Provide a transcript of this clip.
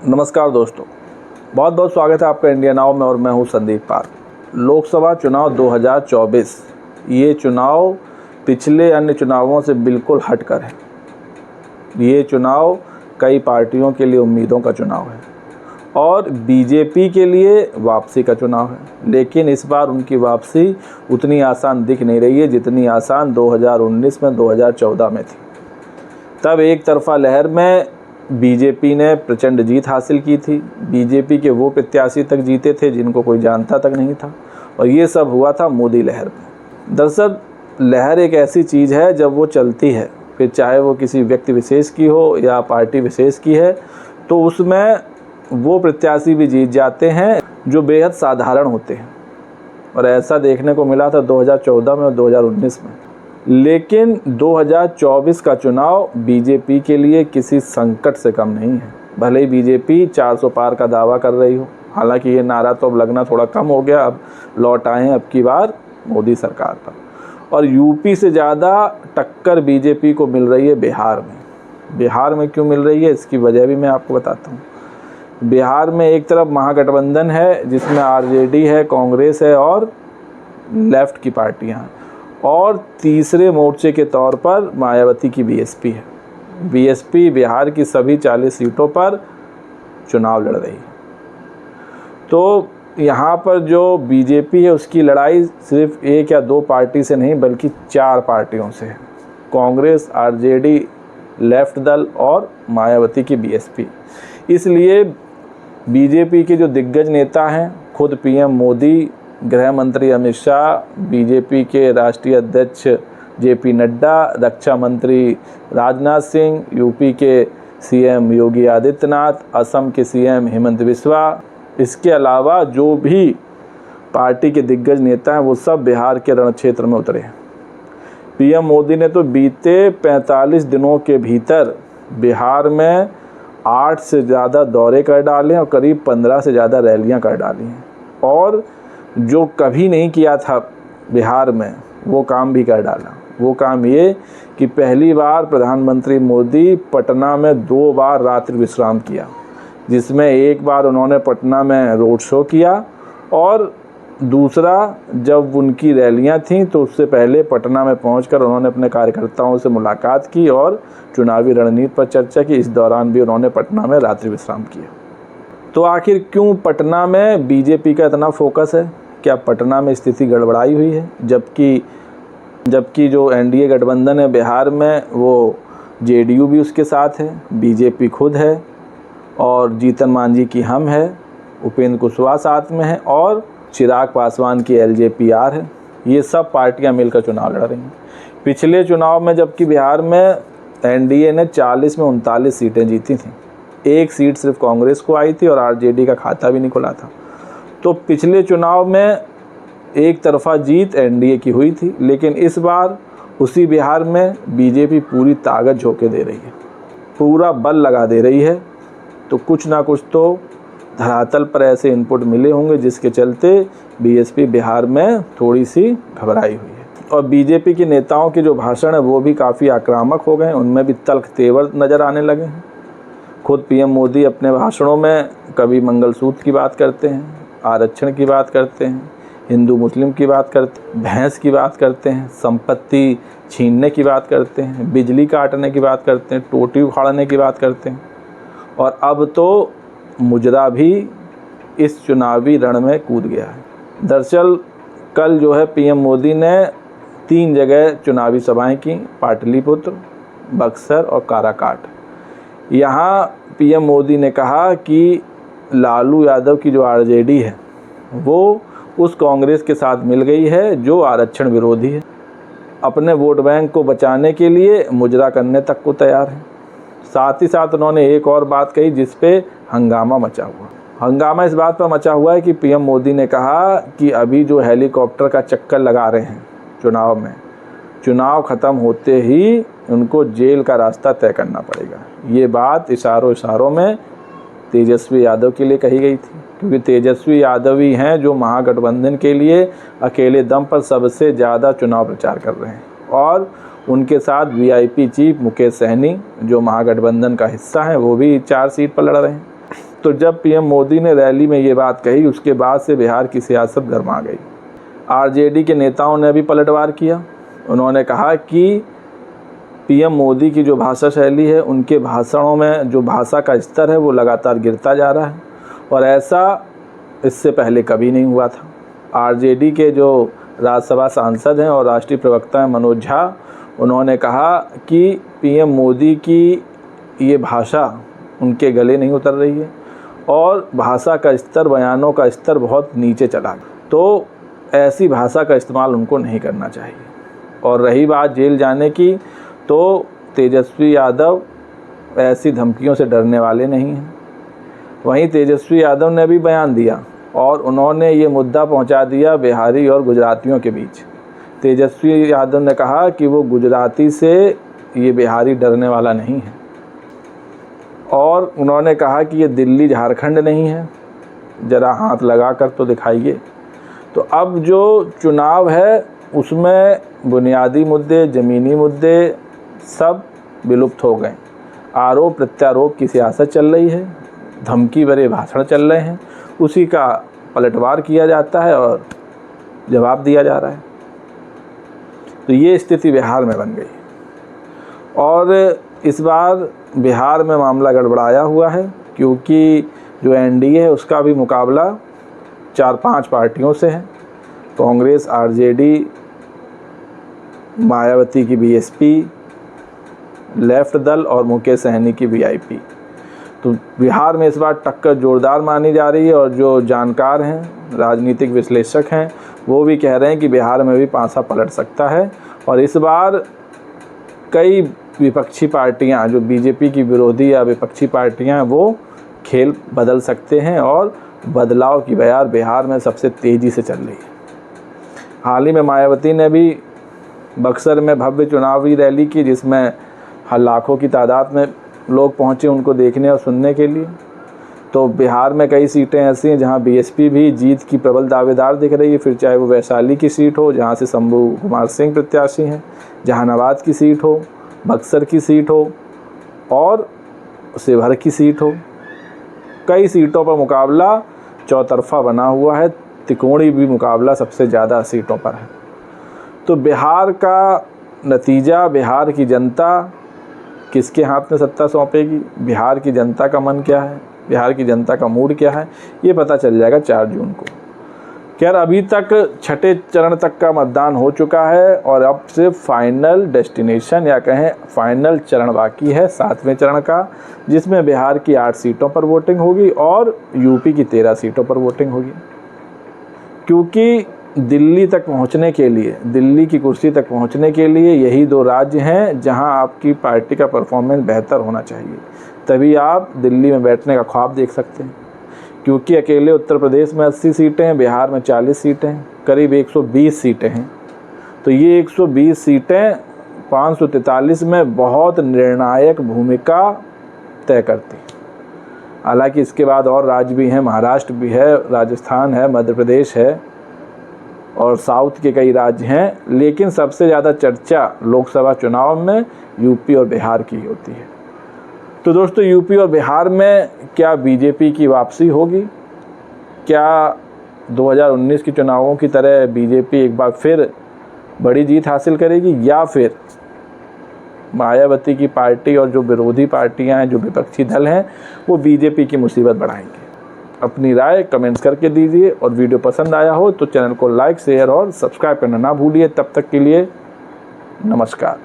नमस्कार दोस्तों, बहुत बहुत स्वागत है आपका इंडिया नाउ में और मैं हूं संदीप पार। लोकसभा चुनाव 2024 ये चुनाव पिछले अन्य चुनावों से बिल्कुल हटकर है। ये चुनाव कई पार्टियों के लिए उम्मीदों का चुनाव है और बीजेपी के लिए वापसी का चुनाव है। लेकिन इस बार उनकी वापसी उतनी आसान दिख नहीं रही है जितनी आसान 2019 में 2014 में थी। तब एक तरफा लहर में बीजेपी ने प्रचंड जीत हासिल की थी। बीजेपी के वो प्रत्याशी तक जीते थे जिनको कोई जानता तक नहीं था और ये सब हुआ था मोदी लहर में। दरअसल लहर एक ऐसी चीज़ है, जब वो चलती है, फिर चाहे वो किसी व्यक्ति विशेष की हो या पार्टी विशेष की है, तो उसमें वो प्रत्याशी भी जीत जाते हैं जो बेहद साधारण होते हैं। और ऐसा देखने को मिला था 2014 में और 2019 में। लेकिन 2024 का चुनाव बीजेपी के लिए किसी संकट से कम नहीं है। भले ही बीजेपी 400 पार का दावा कर रही हो, हालांकि ये नारा तो अब लगना थोड़ा कम हो गया। अब लौट आए हैं अब की बार मोदी सरकार पर। और यूपी से ज़्यादा टक्कर बीजेपी को मिल रही है बिहार में। बिहार में क्यों मिल रही है, इसकी वजह भी मैं आपको बताता हूँ। बिहार में एक तरफ महागठबंधन है जिसमें आरजेडी है, कांग्रेस है और लेफ्ट की पार्टियाँ हैं, और तीसरे मोर्चे के तौर पर मायावती की बीएसपी है। बीएसपी बिहार की सभी 40 सीटों पर चुनाव लड़ रही है। तो यहाँ पर जो बीजेपी है उसकी लड़ाई सिर्फ एक या दो पार्टी से नहीं बल्कि 4 पार्टियों से है। कांग्रेस, आरजेडी, लेफ्ट दल और मायावती की बीएसपी। इसलिए बीजेपी के जो दिग्गज नेता हैं, खुद पीएम मोदी, गृह मंत्री अमित शाह, बीजेपी के राष्ट्रीय अध्यक्ष जेपी नड्डा, रक्षा मंत्री राजनाथ सिंह, यूपी के सीएम योगी आदित्यनाथ, असम के सीएम हेमंत बिस्वा, इसके अलावा जो भी पार्टी के दिग्गज नेता हैं वो सब बिहार के रण क्षेत्र में उतरे हैं। पीएम मोदी ने तो बीते 45 दिनों के भीतर बिहार में 8 से ज़्यादा दौरे कर डाले और करीब 15 से ज़्यादा रैलियां कर डाली हैं। और जो कभी नहीं किया था बिहार में वो काम भी कर डाला। वो काम ये कि पहली बार प्रधानमंत्री मोदी पटना में 2 बार रात्रि विश्राम किया, जिसमें एक बार उन्होंने पटना में रोड शो किया और दूसरा जब उनकी रैलियां थीं तो उससे पहले पटना में पहुंचकर उन्होंने अपने कार्यकर्ताओं से मुलाकात की और चुनावी रणनीति पर चर्चा की। इस दौरान भी उन्होंने पटना में रात्रि विश्राम किया। तो आखिर क्यों पटना में बीजेपी का इतना फोकस है? क्या पटना में स्थिति गड़बड़ाई हुई है? जबकि जो एनडीए गठबंधन है बिहार में वो जेडीयू भी उसके साथ है, बीजेपी खुद है और जीतन मांझी की हम है, उपेंद्र कुशवाहा साथ में है और चिराग पासवान की एलजेपी-आर है। ये सब पार्टियां मिलकर चुनाव लड़ रही हैं। पिछले चुनाव में जबकि बिहार में एनडीए ने 40 में 39 सीटें जीती थीं, 1 सीट सिर्फ कांग्रेस को आई थी और आरजेडी का खाता भी नहीं खुला था। तो पिछले चुनाव में एक तरफा जीत एनडीए की हुई थी, लेकिन इस बार उसी बिहार में बीजेपी पूरी ताकत झोंके दे रही है, पूरा बल लगा दे रही है। तो कुछ ना कुछ तो धरातल पर ऐसे इनपुट मिले होंगे जिसके चलते बीएसपी बिहार में थोड़ी सी घबराई हुई है। और बीजेपी के नेताओं के जो भाषण है वो भी काफ़ी आक्रामक हो गए हैं, उनमें भी तल्ख तेवर नज़र आने लगे हैं। खुद पीएम मोदी अपने भाषणों में कभी मंगलसूत्र की बात करते हैं, आरक्षण की बात करते हैं, हिंदू मुस्लिम की बात करते हैं, भैंस की बात करते हैं, संपत्ति छीनने की बात करते हैं, बिजली काटने की बात करते हैं, टोटी उखाड़ने की बात करते हैं और अब तो मुजरा भी इस चुनावी रण में कूद गया है। दरअसल कल जो है पीएम मोदी ने 3 जगह चुनावी सभाएं की, पाटलिपुत्र, बक्सर और काराकाट। यहाँ पीएम मोदी ने कहा कि लालू यादव की जो आरजेडी है वो उस कांग्रेस के साथ मिल गई है जो आरक्षण विरोधी है, अपने वोट बैंक को बचाने के लिए मुजरा करने तक को तैयार है। साथ ही साथ उन्होंने एक और बात कही जिस पे हंगामा मचा हुआ। हंगामा इस बात पर मचा हुआ है कि पीएम मोदी ने कहा कि अभी जो हेलीकॉप्टर का चक्कर लगा रहे हैं चुनाव में, चुनाव ख़त्म होते ही उनको जेल का रास्ता तय करना पड़ेगा। ये बात इशारों में तेजस्वी यादव के लिए कही गई थी, क्योंकि तेजस्वी यादव ही हैं जो महागठबंधन के लिए अकेले दम पर सबसे ज़्यादा चुनाव प्रचार कर रहे हैं। और उनके साथ वीआईपी चीफ मुकेश सहनी जो महागठबंधन का हिस्सा हैं वो भी 4 सीट पर लड़ रहे हैं। तो जब पीएम मोदी ने रैली में ये बात कही, उसके बाद से बिहार की सियासत गर्मा गई। आरजेडी के नेताओं ने भी पलटवार किया। उन्होंने कहा कि पीएम मोदी की जो भाषा शैली है, उनके भाषणों में जो भाषा का स्तर है वो लगातार गिरता जा रहा है और ऐसा इससे पहले कभी नहीं हुआ था। आरजेडी के जो राज्यसभा सांसद हैं और राष्ट्रीय प्रवक्ता हैं मनोज झा, उन्होंने कहा कि पीएम मोदी की ये भाषा उनके गले नहीं उतर रही है और भाषा का स्तर, बयानों का स्तर बहुत नीचे चला गया। तो ऐसी भाषा का इस्तेमाल उनको नहीं करना चाहिए। और रही बात जेल जाने की, तो तेजस्वी यादव ऐसी धमकियों से डरने वाले नहीं हैं। वहीं तेजस्वी यादव ने भी बयान दिया और उन्होंने ये मुद्दा पहुंचा दिया बिहारी और गुजरातियों के बीच। तेजस्वी यादव ने कहा कि वो गुजराती से ये बिहारी डरने वाला नहीं है और उन्होंने कहा कि ये दिल्ली झारखंड नहीं है, ज़रा हाथ लगा कर तो दिखाइए। तो अब जो चुनाव है उसमें बुनियादी मुद्दे, ज़मीनी मुद्दे सब विलुप्त हो गए। आरोप प्रत्यारोप की सियासत चल रही है, धमकी भरे भाषण चल रहे हैं, उसी का पलटवार किया जाता है और जवाब दिया जा रहा है। तो ये स्थिति बिहार में बन गई और इस बार बिहार में मामला गड़बड़ाया हुआ है, क्योंकि जो एनडीए है उसका भी मुकाबला 4-5 पार्टियों से है। कांग्रेस, आरजेडी, मायावती की बीएसपी, लेफ्ट दल और मुकेश सहनी की वीआईपी। तो बिहार में इस बार टक्कर जोरदार मानी जा रही है और जो जानकार हैं, राजनीतिक विश्लेषक हैं, वो भी कह रहे हैं कि बिहार में भी पासा पलट सकता है और इस बार कई विपक्षी पार्टियां, जो बीजेपी की विरोधी या विपक्षी पार्टियां हैं, वो खेल बदल सकते हैं और बदलाव की बयार बिहार में सबसे तेज़ी से चल रही है। हाल ही में मायावती ने भी बक्सर में भव्य चुनावी रैली की, जिसमें लाखों की तादाद में लोग पहुंचे उनको देखने और सुनने के लिए। तो बिहार में कई सीटें ऐसी हैं जहां बीएसपी भी जीत की प्रबल दावेदार दिख रही है, फिर चाहे वो वैशाली की सीट हो जहां से शंभू कुमार सिंह प्रत्याशी हैं, जहानाबाद की सीट हो, बक्सर की सीट हो और शिवहर की सीट हो। कई सीटों पर मुकाबला चौतरफा बना हुआ है, त्रिकोणीय भी मुकाबला सबसे ज़्यादा सीटों पर है। तो बिहार का नतीजा, बिहार की जनता किसके हाथ में सत्ता सौंपेगी, बिहार की जनता का मन क्या है, बिहार की जनता का मूड क्या है, ये पता चल जाएगा 4 जून को। खैर अभी तक 6ठे चरण तक का मतदान हो चुका है और अब सिर्फ फाइनल डेस्टिनेशन या कहें फाइनल चरण बाकी है 7वें चरण का, जिसमें बिहार की 8 सीटों पर वोटिंग होगी और यूपी की 13 सीटों पर वोटिंग होगी। क्योंकि दिल्ली तक पहुंचने के लिए, दिल्ली की कुर्सी तक पहुंचने के लिए यही 2 राज्य हैं जहां आपकी पार्टी का परफॉर्मेंस बेहतर होना चाहिए, तभी आप दिल्ली में बैठने का ख्वाब देख सकते हैं। क्योंकि अकेले उत्तर प्रदेश में 80 सीटें हैं, बिहार में 40 सीटें हैं, करीब 120 सीटें हैं। तो ये 120 सीटें 543 में बहुत निर्णायक भूमिका तय करती हैं। हालांकि इसके बाद और राज्य भी हैं, महाराष्ट्र भी है, राजस्थान है, मध्य प्रदेश है और साउथ के कई राज्य हैं, लेकिन सबसे ज़्यादा चर्चा लोकसभा चुनाव में यूपी और बिहार की होती है। तो दोस्तों, यूपी और बिहार में क्या बीजेपी की वापसी होगी? क्या 2019 के चुनावों की तरह बीजेपी एक बार फिर बड़ी जीत हासिल करेगी या फिर मायावती की पार्टी और जो विरोधी पार्टियां हैं, जो विपक्षी दल हैं, वो बीजेपी की मुसीबत बढ़ाएंगे? अपनी राय कमेंट्स करके दीजिए और वीडियो पसंद आया हो तो चैनल को लाइक, शेयर और सब्सक्राइब करना ना भूलिए। तब तक के लिए नमस्कार।